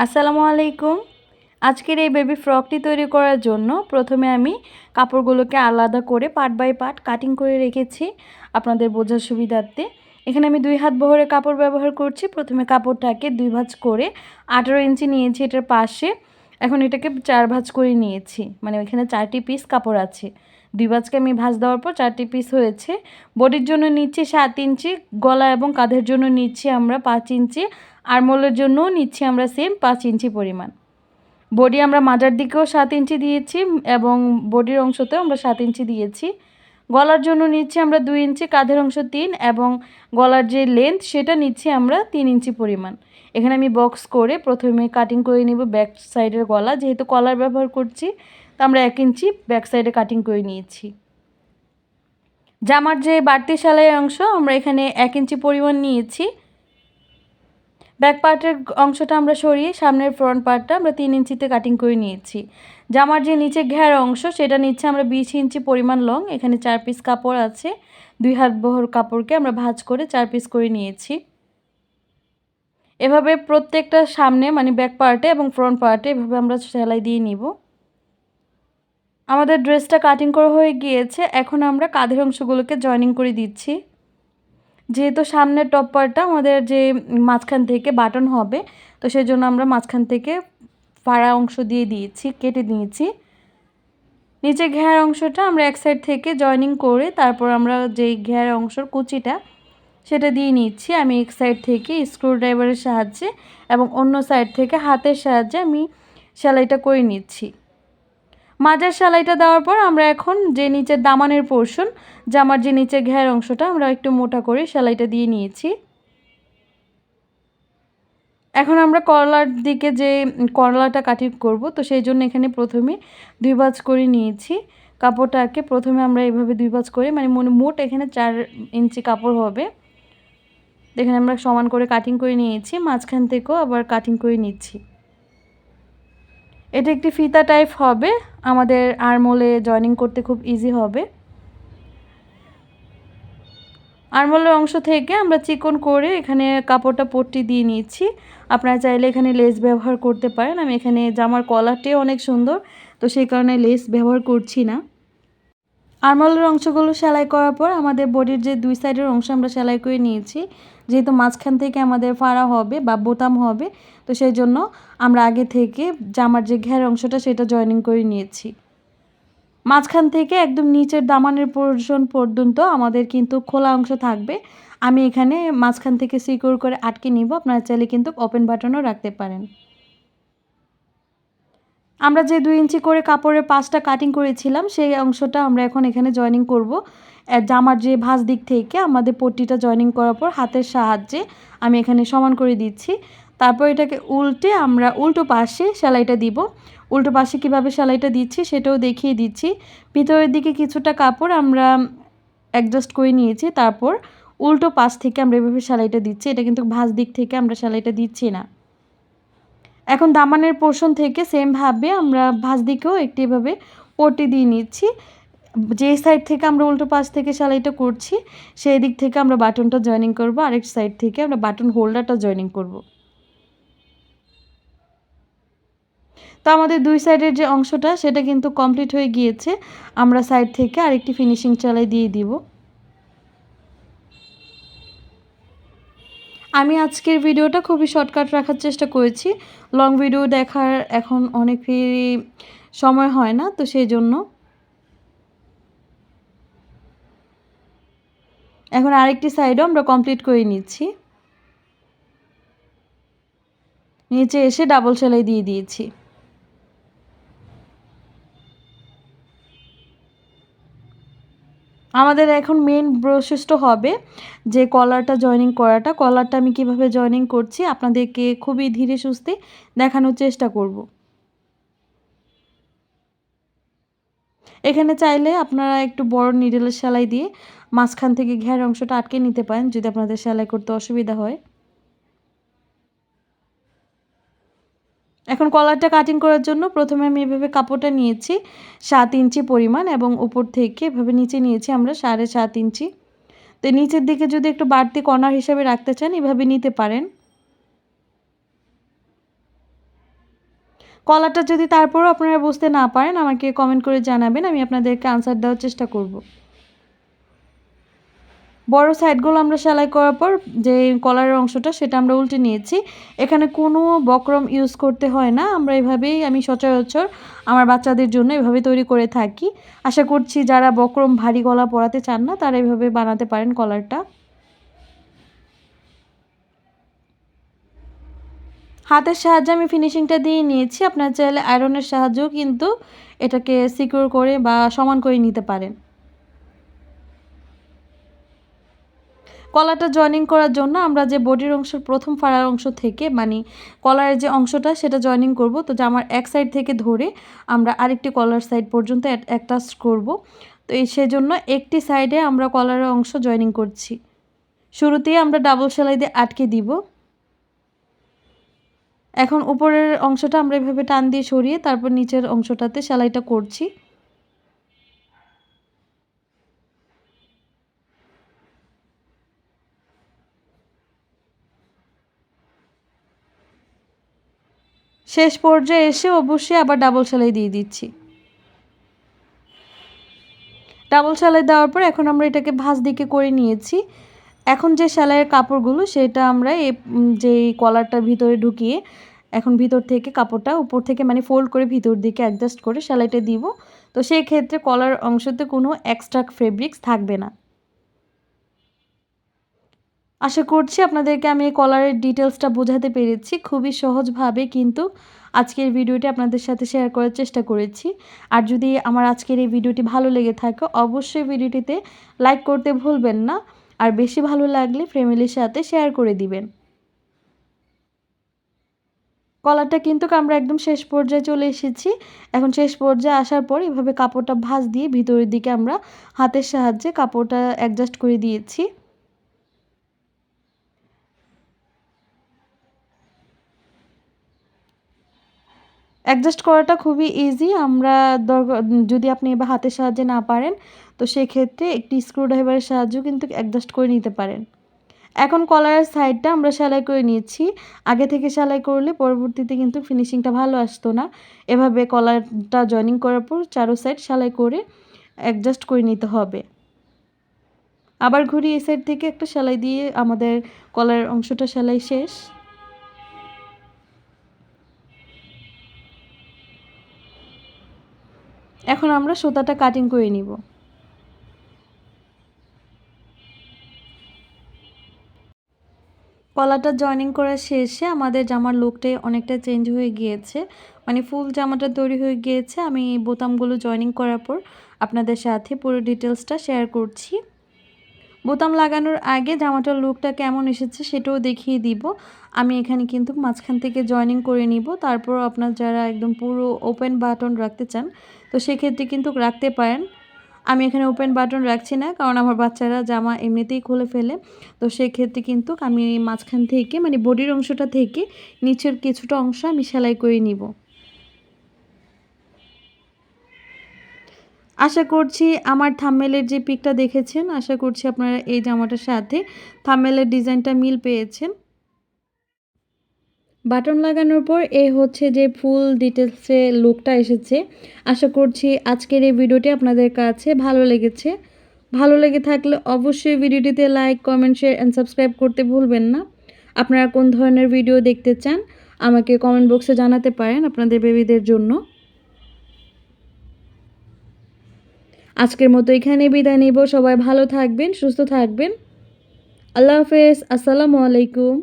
আসসালামু আলাইকুম। আজকের এই বেবি ফ্রকটি তৈরি করার জন্য প্রথমে আমি কাপড়গুলোকে আলাদা করে পার্ট বাই পার্ট কাটিং করে রেখেছি আপনাদের বোঝার সুবিধার্থে। এখানে আমি 2 হাত বহরের কাপড় ব্যবহার করছি। প্রথমে কাপড়টাকে 2 ভাঁজ করে 18 ইঞ্চি নিয়েছি এটার পাশে। এখন এটাকে 4 ভাঁজ করে নিয়েছি। মানে এখানে 4টি পিস কাপড় আছে। 2 ভাঁজকে আমি ভাঁজ দেওয়ার পর 4টি পিস হয়েছে। বডির জন্য নিচ্ছি 7 ইঞ্চি, গলা এবং কাঁধের জন্য নিচ্ছি আমরা 5 ইঞ্চি, আরমোলের জন্যও নিচ্ছি আমরা সেম 5 ইঞ্চি পরিমাণ। বডি আমরা মাজার দিকেও 7 ইঞ্চি দিয়েছি এবং বডির অংশতেও আমরা 7 ইঞ্চি দিয়েছি। গলার জন্য নিচ্ছি আমরা 2 ইঞ্চি, কাঁধের অংশ 3 এবং গলার যে লেন্থ সেটা নিচ্ছি আমরা 3 ইঞ্চি পরিমাণ। এখানে আমি বক্স করে প্রথমে কাটিং করে নিব ব্যাক সাইডের গলা, যেহেতু কলার ব্যবহার করছি তো আমরা 1 ইঞ্চি ব্যাক সাইডে কাটিং করে নিয়েছি। জামার যে বাড়তি সেলাইয়ের অংশ আমরা এখানে 1 ইঞ্চি পরিমাণ নিয়েছি। ব্যাক পার্টের অংশটা আমরা সরিয়ে সামনের ফ্রন্ট পার্টটা আমরা 3 ইঞ্চিতে কাটিং করে নিয়েছি। জামার যে নিচে ঘের অংশ সেটা নিচ্ছে আমরা 20 ইঞ্চি পরিমাণ লং। এখানে 4 পিস কাপড় আছে। 2 হাত বহর কাপড়কে আমরা ভাঁজ করে 4 পিস করে নিয়েছি। এভাবে প্রত্যেকটা সামনে মানে ব্যাক পার্টে এবং ফ্রন্ট পার্টে এভাবে আমরা সেলাই দিয়ে নিব। আমাদের ড্রেসটা কাটিং করা হয়ে গিয়েছে। এখন আমরা কাঁধের অংশগুলোকে জয়েনিং করে দিচ্ছি। যেহেতু সামনের টপ পার্টটা আমাদের যে মাঝখান থেকে বাটন হবে, তো সেজন্য আমরা মাঝখান থেকে ফাড়া অংশ দিয়ে দিয়েছি, কেটে নিয়েছি। নিচে ঘের অংশটা আমরা এক সাইড থেকে জয়েনিং করে তারপর আমরা যেই ঘের অংশের কুচিটা সেটা দিয়ে নিচ্ছি। আমি এক সাইড থেকে স্ক্রুড্রাইভারের সাহায্যে এবং অন্য সাইড থেকে হাতের সাহায্যে আমি সেলাইটা করে নিচ্ছি। মাঝের সেলাইটা দেওয়ার পর আমরা এখন যে নিচের দামানের পোর্শন, জামার যে নিচের ঘের অংশটা আমরা একটু মোটা করে সেলাইটা দিয়ে নিয়েছি। এখন আমরা করলার দিকে যে করলাটা কাটিং করব, তো সেই জন্য এখানে প্রথমে 2 ভাঁজ করে নিয়েছি। কাপড়টাকে প্রথমে আমরা এইভাবে 2 ভাঁজ করে মানে মোট এখানে 4 ইঞ্চি কাপড় হবে। এখানে আমরা সমান করে কাটিং করে নিয়েছি, মাঝখান থেকেও আবার কাটিং করে নিচ্ছি। এটা একটি ফিতা টাইপ হবে, আমাদের আরমোলে জয়েনিং করতে খুব ইজি হবে। আরমোলের অংশ থেকে আমরা চিকন করে এখানে কাপড়টা পট্টি দিয়ে নিচ্ছি। আপনারা চাইলে এখানে লেস ব্যবহার করতে পারেন। আমি এখানে জামার কলারটিও অনেক সুন্দর, তো সেই কারণে লেস ব্যবহার করছি না। আরমোলের অংশগুলো সেলাই করার পর আমাদের বডির যে 2 সাইডের অংশ আমরা সেলাই করে নিয়েছি। যেহেতু মাঝখান থেকে আমাদের ফাড়া হবে বা বোতাম হবে, তো সেই জন্য আমরা আগে থেকে জামার যে ঘের অংশটা সেটা জয়েনিং করে নিয়েছি। মাঝখান থেকে একদম নিচের দামানের পোরশন পর্যন্ত আমাদের কিন্তু খোলা অংশ থাকবে। আমি এখানে মাঝখান থেকে সিকিউর করে আটকে নিব। আপনারা চাইলে কিন্তু ওপেন বাটনও রাখতে পারেন। আমরা যে 2 ইঞ্চি করে কাপড়ের 5টা কাটিং করেছিলাম সেই অংশটা আমরা এখন এখানে জয়েনিং করব। জামার যে ভাঁজ দিক থেকে আমাদের পট্টিটা জয়েনিং করার পর হাতের সাহায্যে আমি এখানে সমান করে দিচ্ছি। তারপর এটাকে উল্টে আমরা উল্টো পাশে সেলাইটা দিব। উল্টো পাশে কীভাবে সেলাইটা দিচ্ছি সেটাও দেখিয়ে দিচ্ছি। ভিতরের দিকে কিছুটা কাপড় আমরা অ্যাডজাস্ট করে নিয়েছি, তারপর উল্টো পাশ থেকে আমরা এভাবে সেলাইটা দিচ্ছি। এটা কিন্তু ভাঁজ দিক থেকে আমরা সেলাইটা দিচ্ছি না। এখন দামানের পোর্শন থেকে সেমভাবে আমরা ভাঁজ দিকেও একটি এভাবে পট্টি দিয়ে নিচ্ছি। যেই সাইড থেকে আমরা উল্টো পাশ থেকে সেলাইটা করছি সেই দিক থেকে আমরা বাটনটা জয়েনিং করব, আরেক সাইড থেকে আমরা বাটন হোল্ডারটা জয়েনিং করব। তো আমাদের 2 সাইডের যে অংশটা সেটা কিন্তু কমপ্লিট হয়ে গিয়েছে। আমরা সাইড থেকে আরেকটি ফিনিশিং সেলাই দিয়ে দিব। আমি আজকের ভিডিওটা খুবই শর্টকাট রাখার চেষ্টা করেছি। লং ভিডিও দেখার এখন অনেকেরই সময় হয় না, তো সেই জন্য এখন আরেকটি সাইডও আমরা কমপ্লিট করে নিচ্ছি। নিচে এসে ডাবল সেলাই দিয়ে দিয়েছি। আমাদের এখন মেইন বৈশিষ্ট্য হবে যে কলারটা জয়েনিং করাটা। কলারটা আমি কিভাবে জয়েনিং করছি আপনাদেরকে খুবই ধীরে সুস্থে দেখানোর চেষ্টা করব। এখানে চাইলে আপনারা একটু বড় নিডেলের সেলাই দিয়ে মাঝখান থেকে ঘের অংশটা আটকে নিতে পারেন যদি আপনাদের সেলাই করতে অসুবিধা হয়। এখন কলারটা কাটিং করার জন্য প্রথমে আমি এভাবে কাপড়টা নিয়েছি 7 ইঞ্চি পরিমাণ এবং উপর থেকে এভাবে নিচে নিয়েছি আমরা 7.5 ইঞ্চি। তো নিচের দিকে যদি একটু বাড়তি কর্নার হিসাবে রাখতে চান এভাবে নিতে পারেন। কলারটা যদি তারপরও আপনারা বুঝতে না পারেন আমাকে কমেন্ট করে জানাবেন, আমি আপনাদেরকে আনসার দেওয়ার চেষ্টা করব। বড় সাইডগুলো আমরা সেলাই করার পর যে কলারের অংশটা সেটা আমরা উল্টে নিয়েছি। এখানে কোনো বক্রম ইউজ করতে হয় না, আমরা এভাবেই আমি সচরাচর আমার বাচ্চাদের জন্য এভাবে তৈরি করে থাকি। আশা করছি যারা বক্রম ভারী গলা পরাতে চান না তারা এভাবে বানাতে পারেন কলারটা। হাতের সাহায্যে আমি ফিনিশিংটা দিয়ে নিয়েছি, আপনারা চাইলে আয়রনের সাহায্যেও কিন্তু এটাকে সিকিউর করে বা সমান করে নিতে পারেন। কলারটা জয়েনিং করার জন্য আমরা যে বডির অংশের প্রথম ফাড়ার অংশ থেকে মানে কলারের যে অংশটা সেটা জয়েনিং করব, তো জামার এক সাইড থেকে ধরে আমরা আরেকটি কলার সাইড পর্যন্ত অ্যাটাচ করব। তো সেজন্য একটি সাইডে আমরা কলারের অংশ জয়েনিং করছি। শুরুতেই আমরা ডাবল সেলাই দিয়ে আটকে দিব। এখন উপরের অংশটা আমরা এভাবে টান দিয়ে সরিয়ে তারপর নিচের অংশটাতে সেলাইটা করছি। শেষ পর্যায়ে এসে অবশ্যই আবার ডাবল সেলাই দিয়ে দিচ্ছি। ডাবল সেলাই দেওয়ার পর এখন আমরা এটাকে ভাঁজ দিকে করে নিয়েছি। এখন যে সেলাইয়ের কাপড়গুলো সেটা আমরা যে কলারটার ভিতরে ঢুকিয়ে এখন ভিতর থেকে কাপড়টা উপর থেকে মানে ফোল্ড করে ভিতর দিকে অ্যাডজাস্ট করে সেলাইটা দিব। তো সেই ক্ষেত্রে কলার অংশতে কোনো এক্সট্রা ফেব্রিক্স থাকবে না। আশা করছি আপনাদেরকে আমি এই কলারের ডিটেলসটা বোঝাতে পেরেছি। খুবই সহজভাবে কিন্তু আজকের ভিডিওটি আপনাদের সাথে শেয়ার করার চেষ্টা করেছি। আর যদি আমার আজকের এই ভিডিওটি ভালো লেগে থাকে অবশ্যই ভিডিওটিতে লাইক করতে ভুলবেন না। আর বেশি ভালো লাগলে ফ্যামিলির সাথে শেয়ার করে দিবেন। কলারটা কিন্তু আমরা একদম শেষ পর্যায়ে চলে এসেছি। এখন শেষ পর্যায়ে আসার পর এভাবে কাপড়টা ভাঁজ দিয়ে ভিতরের দিকে আমরা হাতের সাহায্যে কাপড়টা অ্যাডজাস্ট করে দিয়েছি। অ্যাডজাস্ট করাটা খুবই ইজি। আমরা যদি আপনি এবার হাতের সাহায্যে না পারেন তো সেক্ষেত্রে একটি স্ক্রুড্রাইভারের সাহায্যেও কিন্তু অ্যাডজাস্ট করে নিতে পারেন। এখন কলারের সাইডটা আমরা সেলাই করে নিয়েছি। আগে থেকে সেলাই করলে পরবর্তীতে কিন্তু ফিনিশিংটা ভালো আসতো না। এভাবে কলারটা জয়েনিং করার পর চারো সাইড সেলাই করে অ্যাডজাস্ট করে নিতে হবে। আবার ঘুরিয়ে এই সাইড থেকে একটা সেলাই দিয়ে আমাদের কলারের অংশটা সেলাই শেষ। এখন আমরা সুতাটা কাটিং করে নিব। কলারটা জয়েনিং করা শেষে আমাদের জামার লুকটাই অনেকটা চেঞ্জ হয়ে গিয়েছে, মানে ফুল জামাটা তৈরি হয়ে গিয়েছে। আমি বোতামগুলো জয়েনিং করার পর আপনাদের সাথে পুরো ডিটেলসটা শেয়ার করছি। বোতাম লাগানোর আগে জামাটার লুকটা কেমন এসেছে সেটাও দেখিয়ে দিব। আমি এখানে কিন্তু মাঝখান থেকে জয়েনিং করে নিব, তারপর আপনার যারা একদম পুরো ওপেন বাটন রাখতে চান তো সেক্ষেত্রে কিন্তু রাখতে পারেন। আমি এখানে ওপেন বাটন রাখছি না, কারণ আমার বাচ্চারা জামা এমনিতেই খুলে ফেলে। তো সেক্ষেত্রে কিন্তু আমি মাঝখান থেকে মানে বডির অংশটা থেকে নিচের কিছুটা অংশ আমি সেলাই করে নিব। আশা করছি আমার থাম্বনেইলের যে পিকটা দেখেছেন, আশা করছি আপনারা এই জামাটার সাথে থাম্বনেইলের ডিজাইনটা মিল পেয়েছেন। বাটন লাগানোর পর এই হচ্ছে যে ফুল ডিটেলসে লুকটা এসেছে। আশা করছি আজকের এই ভিডিওটি আপনাদের কাছে ভালো লেগেছে। ভালো লেগে থাকলে অবশ্যই ভিডিওটিতে like, comment, share and subscribe করতে ভুলবেন না। আপনারা কোন ধরনের ভিডিও দেখতে চান আমাকে কমেন্ট বক্সে জানাতে পারেন আপনাদের বেবিদের জন্য। আজকের মতো এখানে বিদায় নিব। সবাই ভালো থাকবেন, সুস্থ থাকবেন। আল্লাহ হাফেজ। আসসালামু আলাইকুম।